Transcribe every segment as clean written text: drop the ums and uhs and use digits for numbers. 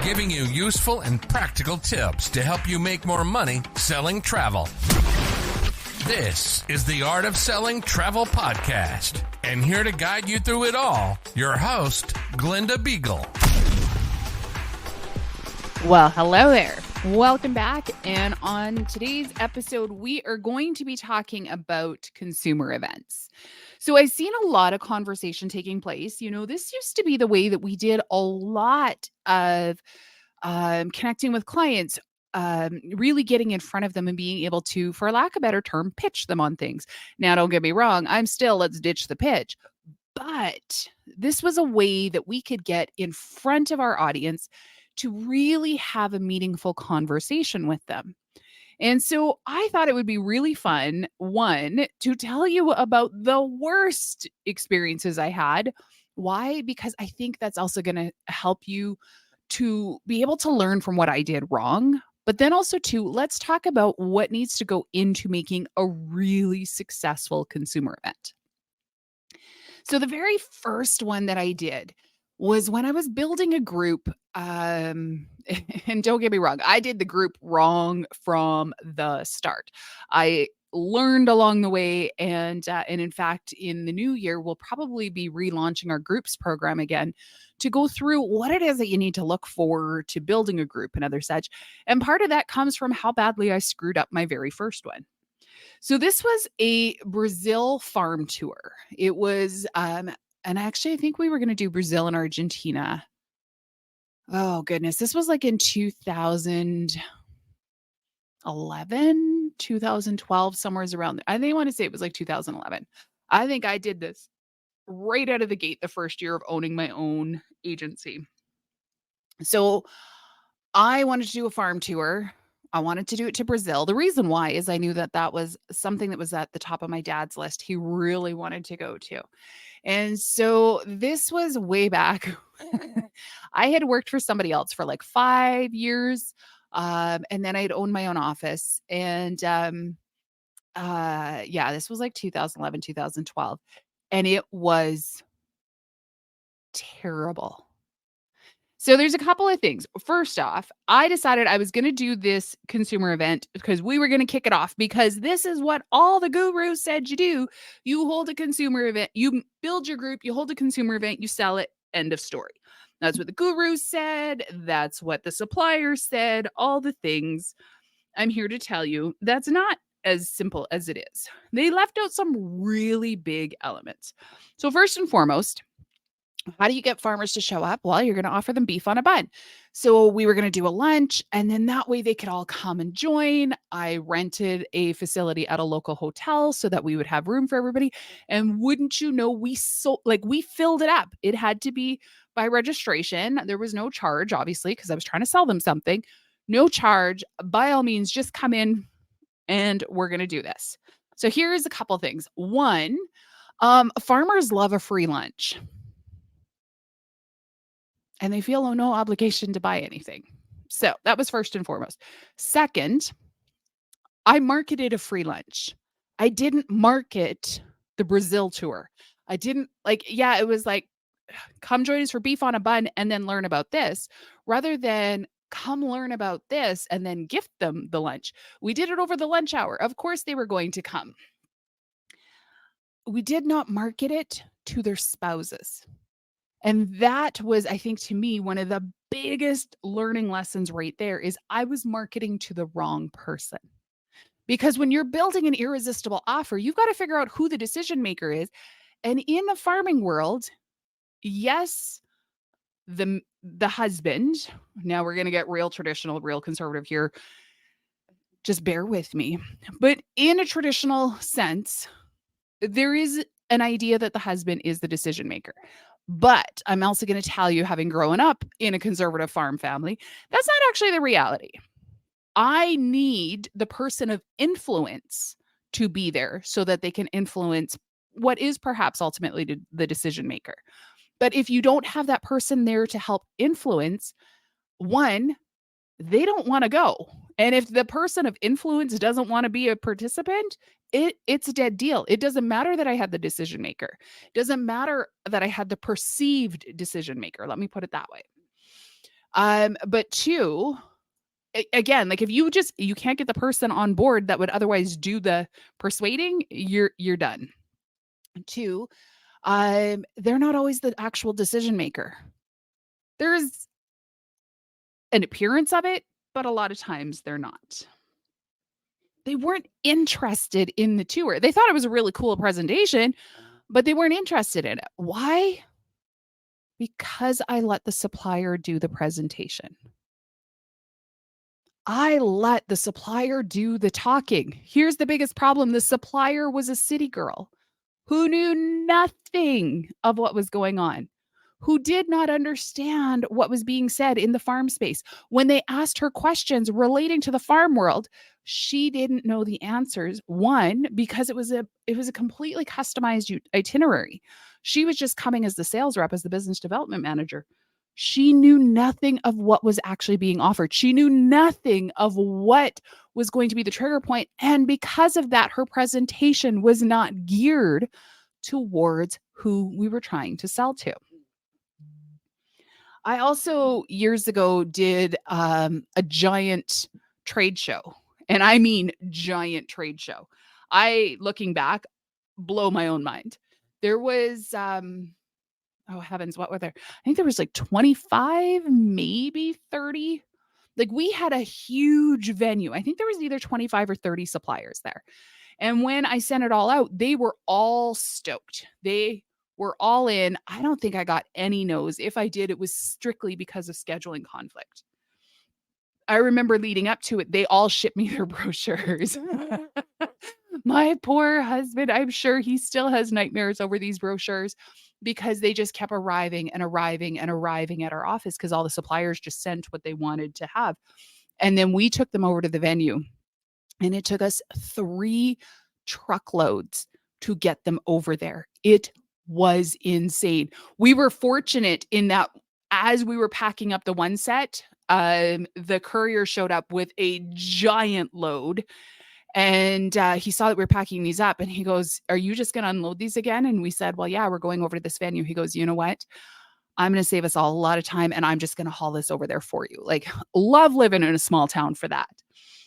giving you useful and practical tips to help you make more money selling travel. This is the Art of Selling Travel Podcast, and here to guide you through it all, your host, Glenda Beagle. Well, hello there. Welcome back. And on today's episode, we are going to be talking about consumer events. So I've seen a lot of conversation taking place. You know, this used to be the way that we did a lot of connecting with clients, really getting in front of them and being able to, for lack of a better term, pitch them on things. Now, don't get me wrong. I'm still, let's ditch the pitch. But this was a way that we could get in front of our audience to really have a meaningful conversation with them. And so I thought it would be really fun, one, to tell you about the worst experiences I had. Why? Because I think that's also going to help you to be able to learn from what I did wrong. But then also, too, let's talk about what needs to go into making a really successful consumer event. So the very first one that I did was when I was building a group. And don't get me wrong, I did the group wrong from the start. I learned along the way, and in fact, in the new year, we'll probably be relaunching our groups program again to go through what it is that you need to look for to building a group and other such. And part of that comes from how badly I screwed up my very first one. So this was a Brazil farm tour. It was, and actually, I think we were going to do Brazil and Argentina. Oh, goodness. This was like in 2011, 2012, somewhere around there. I think I want to say it was like 2011. I think I did this right out of the gate the first year of owning my own agency. So I wanted to do a farm tour. I wanted to do it to Brazil. The reason why is I knew that that was something that was at the top of my dad's list. He really wanted to go to. And so this was way back. I had worked for somebody else for like 5 years. And then I'd owned my own office. And this was like 2011, 2012. And it was terrible. So there's a couple of things. First off, I decided I was going to do this consumer event because we were going to kick it off, because this is what all the gurus said you do. You hold a consumer event, you build your group, you hold a consumer event, you sell it, end of story. That's what the gurus said. That's what the suppliers said, all the things. I'm here to tell you that's not as simple as it is. They left out some really big elements. So first and foremost, how do you get farmers to show up? Well, you're going to offer them beef on a bun. So we were going to do a lunch, and then that way they could all come and join. I rented a facility at a local hotel so that we would have room for everybody. And wouldn't you know, we filled it up. It had to be by registration. There was no charge, obviously, because I was trying to sell them something. No charge. By all means, just come in and we're going to do this. So here's a couple things. One, farmers love a free lunch. And they feel no obligation to buy anything. So that was first and foremost. Second, I marketed a free lunch. I didn't market the Brazil tour. I didn't it was like, come join us for beef on a bun and then learn about this, rather than come learn about this and then gift them the lunch. We did it over the lunch hour. Of course they were going to come. We did not market it to their spouses. And that was, I think, to me, one of the biggest learning lessons right there is I was marketing to the wrong person. Because when you're building an irresistible offer, you've got to figure out who the decision maker is. And in the farming world, yes, the husband, now we're going to get real traditional, real conservative here. Just bear with me. But in a traditional sense, there is an idea that the husband is the decision maker. But I'm also going to tell you, having grown up in a conservative farm family, that's not actually the reality. I need the person of influence to be there so that they can influence what is perhaps ultimately the decision maker. But if you don't have that person there to help influence, one, they don't want to go. And if the person of influence doesn't want to be a participant, it's a dead deal. It doesn't matter that I had the decision maker. It doesn't matter that I had the perceived decision maker. Let me put it that way. But two, again, like if you can't get the person on board that would otherwise do the persuading, you're done. Two, they're not always the actual decision maker. There's an appearance of it, but a lot of times they're not. They weren't interested in the tour. They thought it was a really cool presentation, but they weren't interested in it. Why? Because I let the supplier do the presentation. I let the supplier do the talking. Here's the biggest problem. The supplier was a city girl who knew nothing of what was going on, who did not understand what was being said in the farm space. When they asked her questions relating to the farm world, she didn't know the answers. One, because it was a completely customized itinerary. She was just coming as the sales rep, as the business development manager. She knew nothing of what was actually being offered. She knew nothing of what was going to be the trigger point. And because of that, her presentation was not geared towards who we were trying to sell to. I also years ago did a giant trade show, and I mean giant trade show. Looking back, blow my own mind. There was oh heavens, what were there? I think there was like 25, maybe 30. Like we had a huge venue. I think there was either 25 or 30 suppliers there. And when I sent it all out, they were all stoked. They were all in. I don't think I got any no's. If I did, it was strictly because of scheduling conflict. I remember leading up to it, they all shipped me their brochures. My poor husband, I'm sure he still has nightmares over these brochures because they just kept arriving and arriving and arriving at our office because all the suppliers just sent what they wanted to have. And then we took them over to the venue, and it took us 3 truckloads to get them over there. It was insane. We were fortunate in that as we were packing up the one set, the courier showed up with a giant load, and he saw that we were packing these up, and he goes, "Are you just going to unload these again?" And we said, "Well, yeah, we're going over to this venue." He goes, "You know what? I'm going to save us all a lot of time, and I'm just going to haul this over there for you." Like, love living in a small town for that.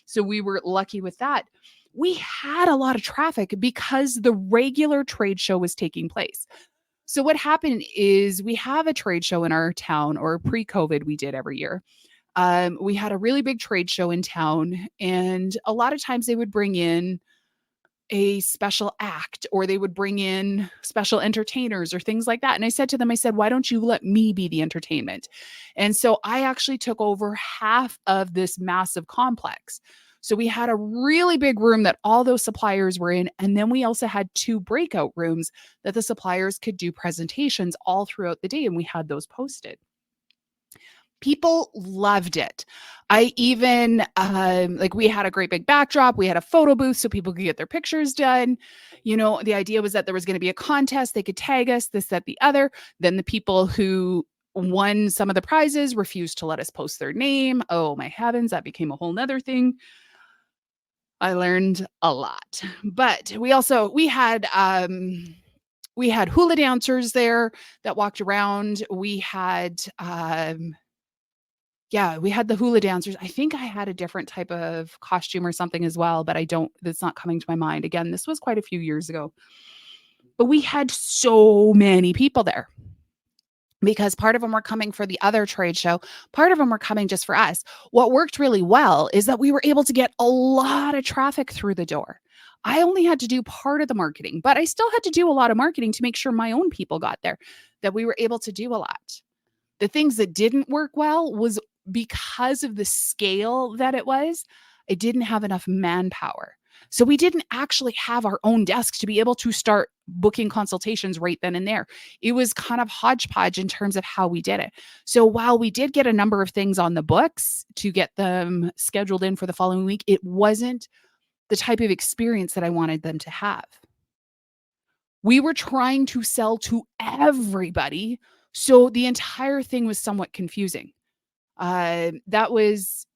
So we were lucky with that. We had a lot of traffic because the regular trade show was taking place. So what happened is we have a trade show in our town, or pre-COVID we did every year. We had a really big trade show in town, and a lot of times they would bring in a special act, or they would bring in special entertainers or things like that. And I said to them, I said, "Why don't you let me be the entertainment?" And so I actually took over half of this massive complex. So we had a really big room that all those suppliers were in. And then we also had 2 breakout rooms that the suppliers could do presentations all throughout the day. And we had those posted. People loved it. I even, like we had a great big backdrop. We had a photo booth so people could get their pictures done. You know, the idea was that there was going to be a contest. They could tag us, this, that, the other. Then the people who won some of the prizes refused to let us post their name. Oh my heavens, that became a whole nother thing. I learned a lot. But we had hula dancers there that walked around. We had we had the hula dancers. I think I had a different type of costume or something as well, but that's not coming to my mind. Again, this was quite a few years ago. But we had so many people there because part of them were coming for the other trade show. Part of them were coming just for us. What worked really well is that we were able to get a lot of traffic through the door. I only had to do part of the marketing, but I still had to do a lot of marketing to make sure my own people got there, that we were able to do a lot. The things that didn't work well was because of the scale that it was, I didn't have enough manpower. So we didn't actually have our own desk to be able to start booking consultations right then and there. It was kind of hodgepodge in terms of how we did it. So while we did get a number of things on the books to get them scheduled in for the following week, it wasn't the type of experience that I wanted them to have. We were trying to sell to everybody, so the entire thing was somewhat confusing. That was,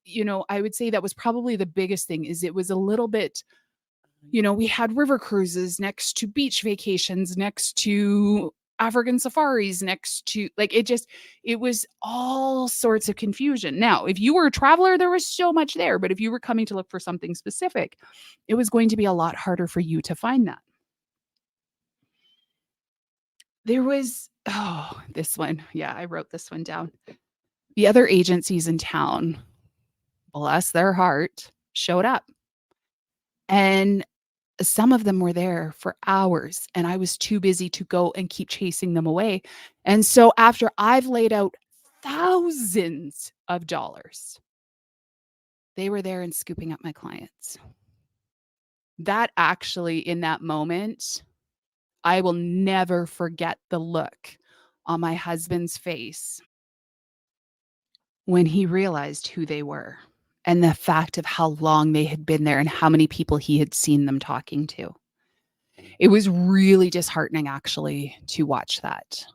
I would say that was probably the biggest thing. Is it was a little bit, we had river cruises next to beach vacations, next to African safaris next to, like, it was all sorts of confusion. Now, if you were a traveler, there was so much there, but if you were coming to look for something specific, it was going to be a lot harder for you to find that. There was, oh, this one. Yeah, I wrote this one down. The other agencies in town, bless their heart, showed up. And some of them were there for hours, and I was too busy to go and keep chasing them away. And so after I've laid out thousands of dollars, they were there and scooping up my clients. That actually, in that moment, I will never forget the look on my husband's face when he realized who they were and the fact of how long they had been there and how many people he had seen them talking to. It was really disheartening, actually, to watch that,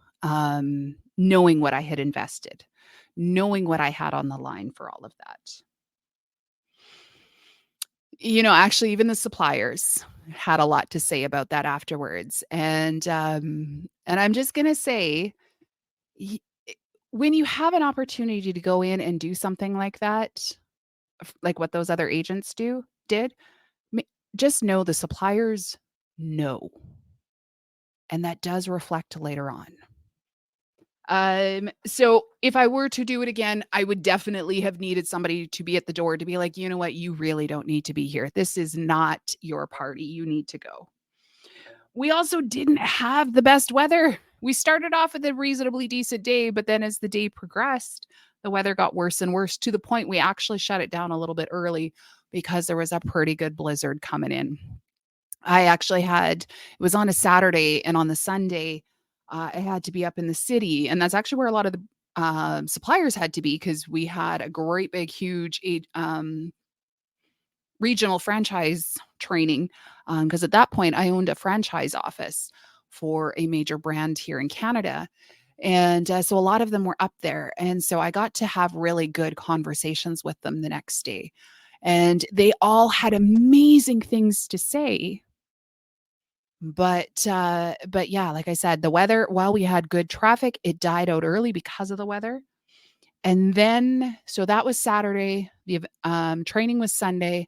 knowing what I had invested, knowing what I had on the line for all of that. Actually, even the suppliers had a lot to say about that afterwards. And I'm just gonna say, y when you have an opportunity to go in and do something like that, like what those other agents did, ma just know the suppliers know, and that does reflect later on. So if I were to do it again, I would definitely have needed somebody to be at the door to be like, "You know what? You really don't need to be here. This is not your party. You need to go." We also didn't have the best weather. We started off with a reasonably decent day, but then as the day progressed, the weather got worse and worse to the point we actually shut it down a little bit early because there was a pretty good blizzard coming in. It was on a Saturday, and on the Sunday, I had to be up in the city, and that's actually where a lot of the suppliers had to be because we had a great big, huge regional franchise training. Because at that point, I owned a franchise office for a major brand here in Canada. And so a lot of them were up there. And so I got to have really good conversations with them the next day. And they all had amazing things to say. But yeah, like I said, the weather, while we had good traffic, it died out early because of the weather. And then, so that was Saturday. The training was Sunday.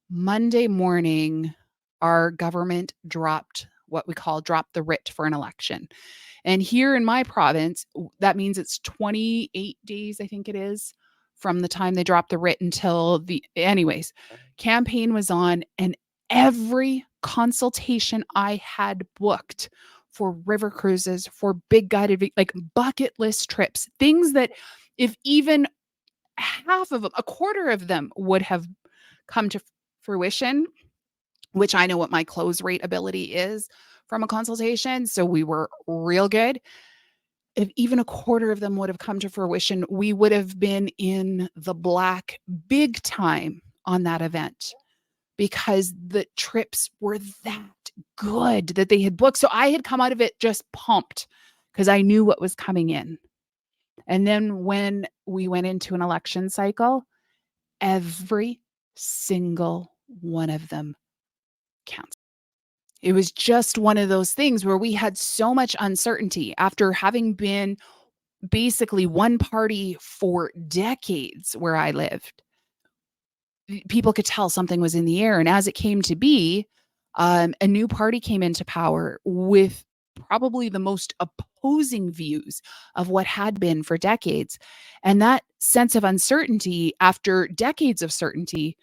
Monday morning, our government dropped what we call drop the writ for an election. And here in my province, that means it's 28 days, I think it is, from the time they dropped the writ until anyways, campaign was on, and every consultation I had booked for river cruises, for big guided, like bucket list trips, things that if even half of them, a quarter of them would have come to fruition, which I know what my close rate ability is from a consultation. So we were real good. If even a quarter of them would have come to fruition, we would have been in the black big time on that event because the trips were that good that they had booked. So I had come out of it just pumped because I knew what was coming in. And then when we went into an election cycle, every single one of them counts. It was just one of those things where we had so much uncertainty after having been basically one party for decades where I lived. People could tell something was in the air. And as it came to be, a new party came into power with probably the most opposing views of what had been for decades. And that sense of uncertainty after decades of certainty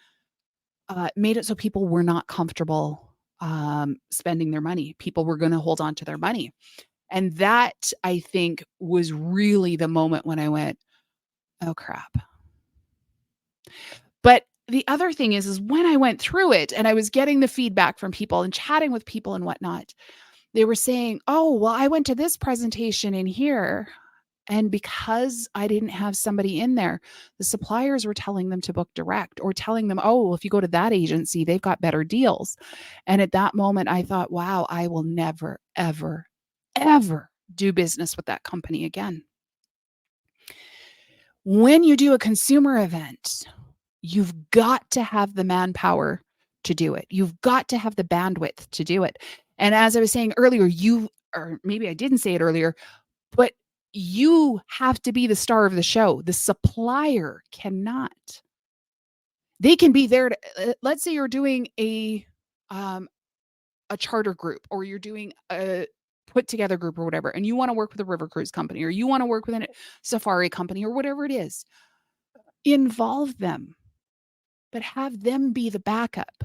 made it so people were not comfortable spending their money. People were going to hold on to their money. And that, I think, was really the moment when I went, oh, crap. But the other thing is when I went through it and I was getting the feedback from people and chatting with people and whatnot, they were saying, oh, well, I went to this presentation in here. And because I didn't have somebody in there, the suppliers were telling them to book direct or telling them, oh, well, if you go to that agency, they've got better deals. And at that moment, I thought, wow, I will never, ever, ever do business with that company again. When you do a consumer event, you've got to have the manpower to do it. You've got to have the bandwidth to do it. And as I was saying earlier, you or maybe I didn't say it earlier, but you have to be the star of the show. The supplier cannot. They can be there to, let's say you're doing a charter group, or you're doing a put together group or whatever, and you want to work with a river cruise company, or you want to work with a safari company, or whatever it is. Involve them, but have them be the backup.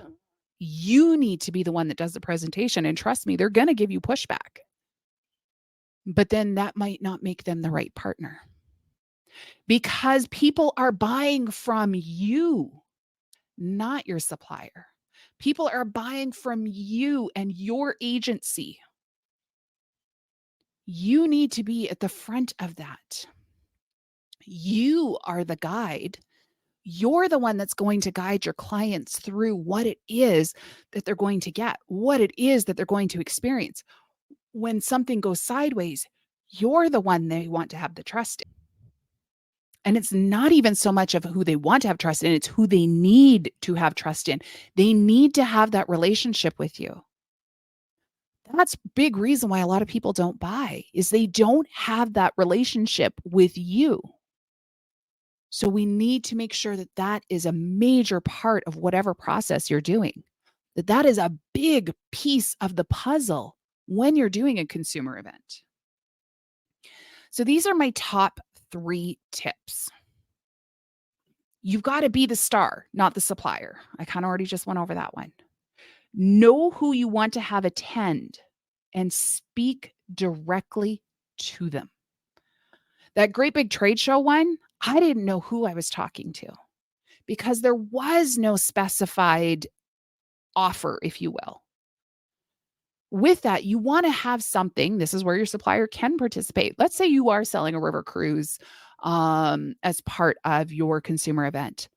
You need to be the one that does the presentation. And trust me, they're going to give you pushback. But then that might not make them the right partner, because people are buying from you, not your supplier. People are buying from you and your agency. You need to be at the front of that. You are the guide. You're the one that's going to guide your clients through what it is that they're going to get, what it is that they're going to experience. When something goes sideways, you're the one they want to have the trust in. And it's not even so much of who they want to have trust in, it's who they need to have trust in. They need to have that relationship with you. That's a big reason why a lot of people don't buy, is they don't have that relationship with you. So we need to make sure that that is a major part of whatever process you're doing, that is a big piece of the puzzle when you're doing a consumer event. So these are my top 3 tips. You've got to be the star, not the supplier. I kind of already just went over that one. Know who you want to have attend and speak directly to them. That great big trade show one, I didn't know who I was talking to, because there was no specified offer, if you will. With that, you want to have something. This is where your supplier can participate. Let's say you are selling a river cruise as part of your consumer event.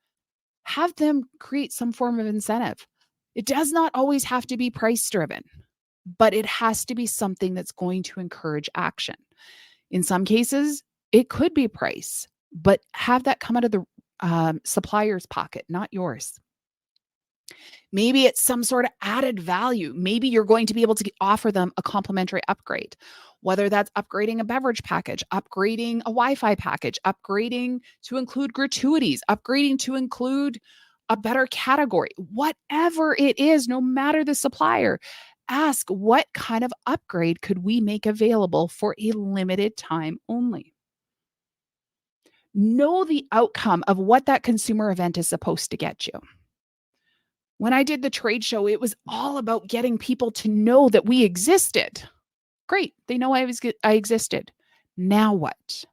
Have them create some form of incentive. It does not always have to be price driven, but it has to be something that's going to encourage action. In some cases, it could be price, but have that come out of the supplier's pocket, not yours. Maybe it's some sort of added value. Maybe you're going to be able to offer them a complimentary upgrade, whether that's upgrading a beverage package, upgrading a Wi-Fi package, upgrading to include gratuities, upgrading to include a better category, whatever it is, no matter the supplier. Ask, what kind of upgrade could we make available for a limited time only? Know the outcome of what that consumer event is supposed to get you. When I did the trade show, it was all about getting people to know that we existed. Great. They know I existed. Now what?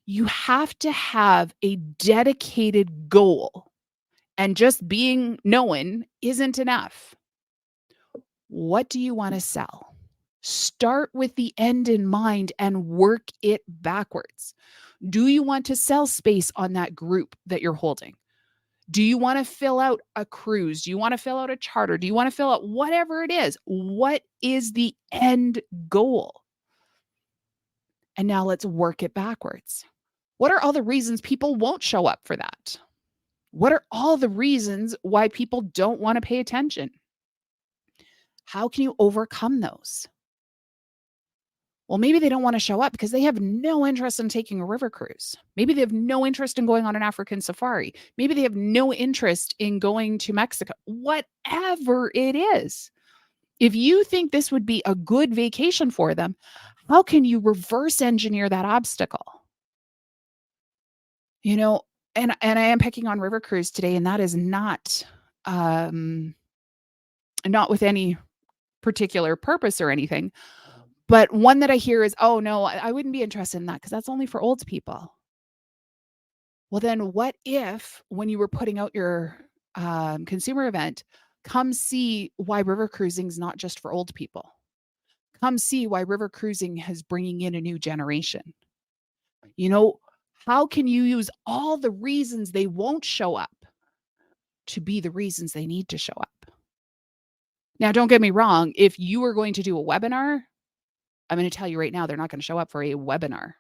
You have to have a dedicated goal, and just being known isn't enough. What do you want to sell? Start with the end in mind and work it backwards. Do you want to sell space on that group that you're holding? Do you want to fill out a cruise? Do you want to fill out a charter? Do you want to fill out whatever it is? What is the end goal? And now let's work it backwards. What are all the reasons people won't show up for that? What are all the reasons why people don't want to pay attention? How can you overcome those? Well, maybe they don't want to show up because they have no interest in taking a river cruise. Maybe they have no interest in going on an African safari. Maybe they have no interest in going to Mexico. Whatever it is. If you think this would be a good vacation for them, how can you reverse engineer that obstacle? You know, and I am picking on river cruise today, and that is not with any particular purpose or anything. But one that I hear is, oh, no, I wouldn't be interested in that because that's only for old people. Well, then what if, when you were putting out your consumer event, come see why river cruising is not just for old people. Come see why river cruising is bringing in a new generation. You know, how can you use all the reasons they won't show up to be the reasons they need to show up? Now, don't get me wrong. If you are going to do a webinar, I'm going to tell you right now, they're not going to show up for a webinar.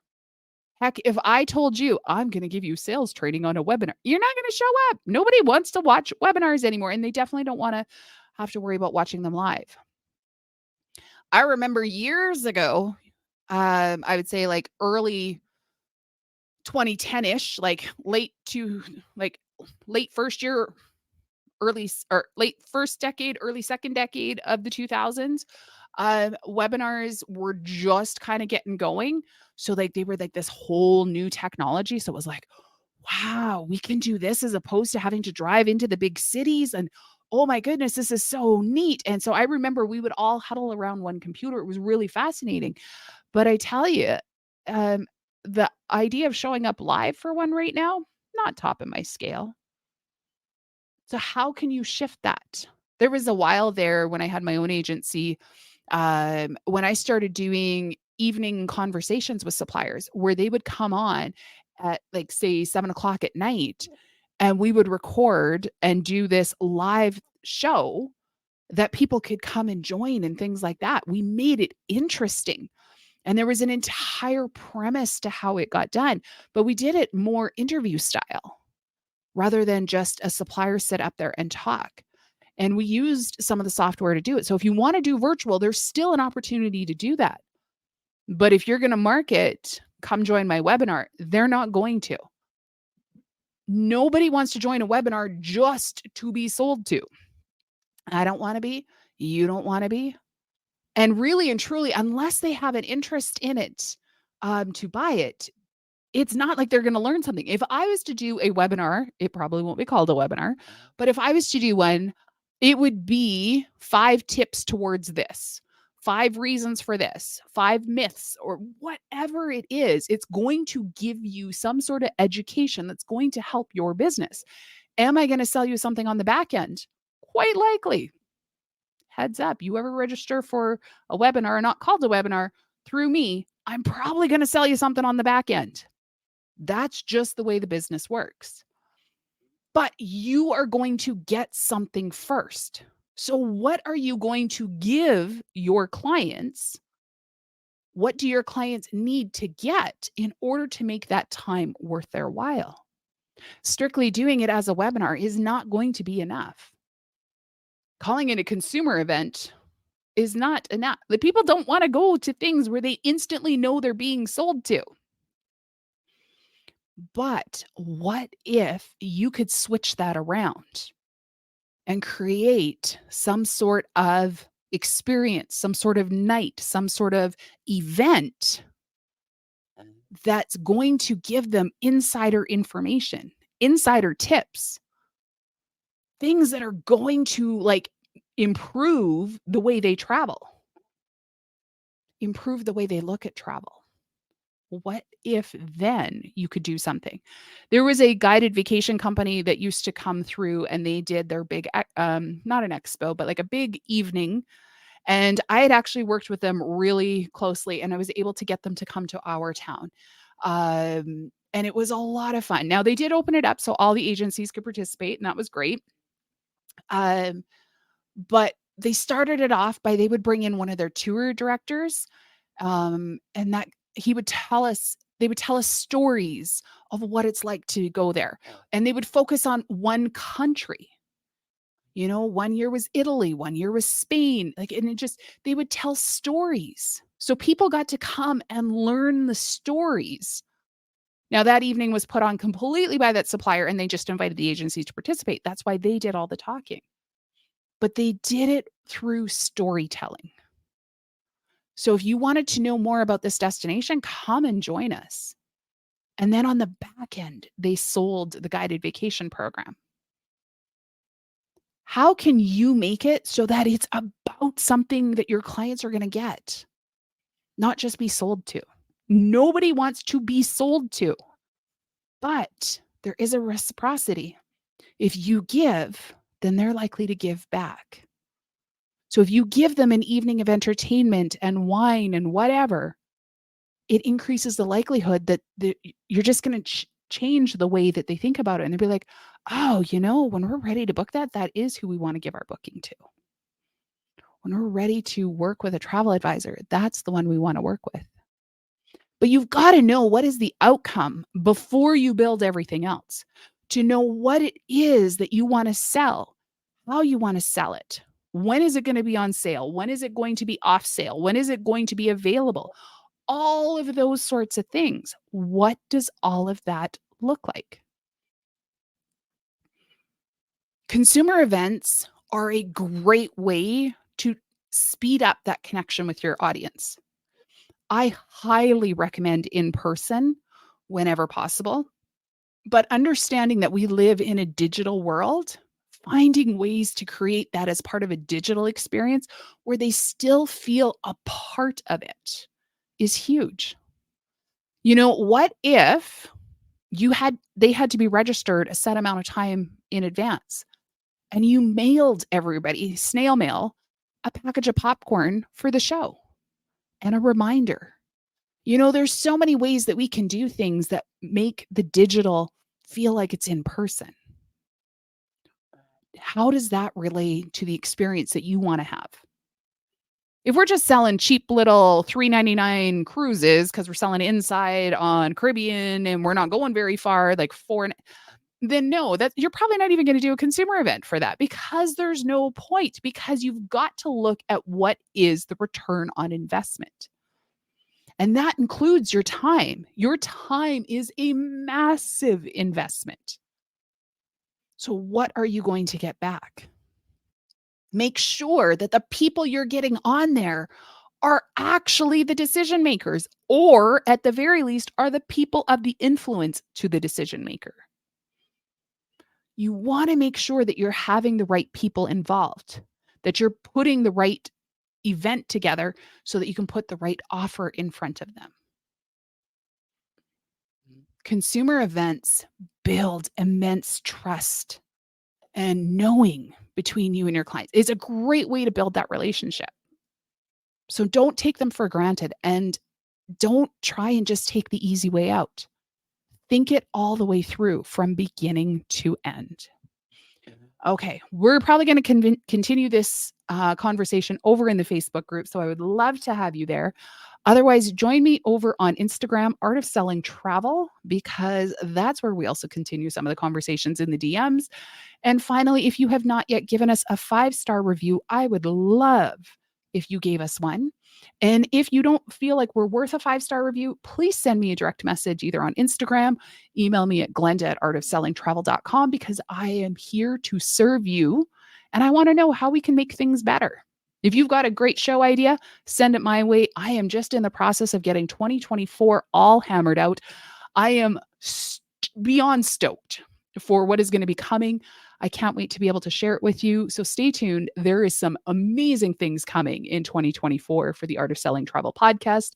Heck, if I told you I'm going to give you sales training on a webinar, you're not going to show up. Nobody wants to watch webinars anymore, and they definitely don't want to have to worry about watching them live. I remember years ago, I would say like early 2010-ish, like late first year, or late first decade, early second decade of the 2000s, webinars were just kind of getting going. So like they were like this whole new technology. So it was like, wow, we can do this as opposed to having to drive into the big cities. And oh my goodness, this is so neat. And so I remember we would all huddle around one computer. It was really fascinating. But I tell you, um, the idea of showing up live for one right now, not top of my scale. So how can you shift that? There was a while there when I had my own agency, when I started doing evening conversations with suppliers where they would come on at like say 7 o'clock at night, and we would record and do this live show that people could come and join and things like that. We made it interesting. And there was an entire premise to how it got done, but we did it more interview style rather than just a supplier sit up there and talk. And we used some of the software to do it. So if you want to do virtual, there's still an opportunity to do that. But if you're going to market, come join my webinar, they're not going to. Nobody wants to join a webinar just to be sold to. I don't want to be. You don't want to be. And really and truly, unless they have an interest in it to buy it, it's not like they're going to learn something. If I was to do a webinar, it probably won't be called a webinar, but if I was to do one, it would be 5 tips towards this, 5 reasons for this, 5 myths, or whatever it is. It's going to give you some sort of education that's going to help your business. Am I going to sell you something on the back end? Quite likely. Heads up, you ever register for a webinar, not called a webinar, through me, I'm probably going to sell you something on the back end. That's just the way the business works. But you are going to get something first. So what are you going to give your clients? What do your clients need to get in order to make that time worth their while? Strictly doing it as a webinar is not going to be enough. Calling it a consumer event is not enough. The people don't want to go to things where they instantly know they're being sold to. But what if you could switch that around and create some sort of experience, some sort of night, some sort of event that's going to give them insider information, insider tips, things that are going to like improve the way they travel, improve the way they look at travel? What if then you could do something? There was a guided vacation company that used to come through, and they did their big, not an expo, but like a big evening. And I had actually worked with them really closely, and I was able to get them to come to our town. And it was a lot of fun. Now they did open it up so all the agencies could participate, and that was great. But they started it off by they would bring in one of their tour directors, and that they would tell us stories of what it's like to go there. And they would focus on one country. You know, one year was Italy, one year was Spain. Like, and they would tell stories. So people got to come and learn the stories. Now that evening was put on completely by that supplier, and they just invited the agencies to participate. That's why they did all the talking. But they did it through storytelling. So if you wanted to know more about this destination, come and join us. And then on the back end, they sold the guided vacation program. How can you make it so that it's about something that your clients are going to get, not just be sold to? Nobody wants to be sold to, but there is a reciprocity. If you give, then they're likely to give back. So if you give them an evening of entertainment and wine and whatever, it increases the likelihood that you're just going to change the way that they think about it. And they'll be like, oh, you know, when we're ready to book that, that is who we want to give our booking to. When we're ready to work with a travel advisor, that's the one we want to work with. But you've got to know what is the outcome before you build everything else, to know what it is that you want to sell, how you want to sell it, When is it going to be on sale? When is it going to be off sale? When is it going to be available? All of those sorts of things. What does all of that look like? Consumer events are a great way to speed up that connection with your audience. I highly recommend in person whenever possible, but understanding that we live in a digital world, finding ways to create that as part of a digital experience where they still feel a part of it is huge. What if they had to be registered a set amount of time in advance and you mailed everybody, snail mail, a package of popcorn for the show and a reminder? There's so many ways that we can do things that make the digital feel like it's in person. How does that relate to the experience that you want to have? If we're just selling cheap little $3.99 cruises because we're selling inside on Caribbean and we're not going very far, like then no, that you're probably not even going to do a consumer event for that, because there's no point, because you've got to look at what is the return on investment. And that includes your time. Your time is a massive investment. So what are you going to get back? Make sure that the people you're getting on there are actually the decision makers, or at the very least, are the people of the influence to the decision maker. You want to make sure that you're having the right people involved, that you're putting the right event together so that you can put the right offer in front of them. Consumer events build immense trust and knowing between you and your clients. It's a great way to build that relationship. So don't take them for granted, and don't try and just take the easy way out. Think it all the way through from beginning to end. Okay, we're probably going to continue this conversation over in the Facebook group, so I would love to have you there. Otherwise, join me over on Instagram, Art of Selling Travel, because that's where we also continue some of the conversations in the DMs. And finally, if you have not yet given us a 5-star review, I would love if you gave us one. And if you don't feel like we're worth a 5-star review, please send me a direct message either on Instagram, email me at glenda@artofsellingtravel.com, because I am here to serve you and I want to know how we can make things better. If you've got a great show idea, send it my way. I am just in the process of getting 2024 all hammered out. I am beyond stoked for what is going to be coming. I can't wait to be able to share it with you. So stay tuned. There is some amazing things coming in 2024 for the Art of Selling Travel podcast.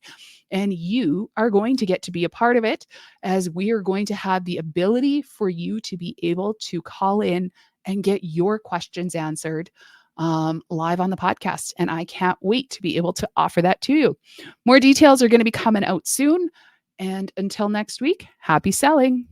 And you are going to get to be a part of it, as we are going to have the ability for you to be able to call in and get your questions answered live on the podcast. And I can't wait to be able to offer that to you. More details are going to be coming out soon. And until next week, happy selling.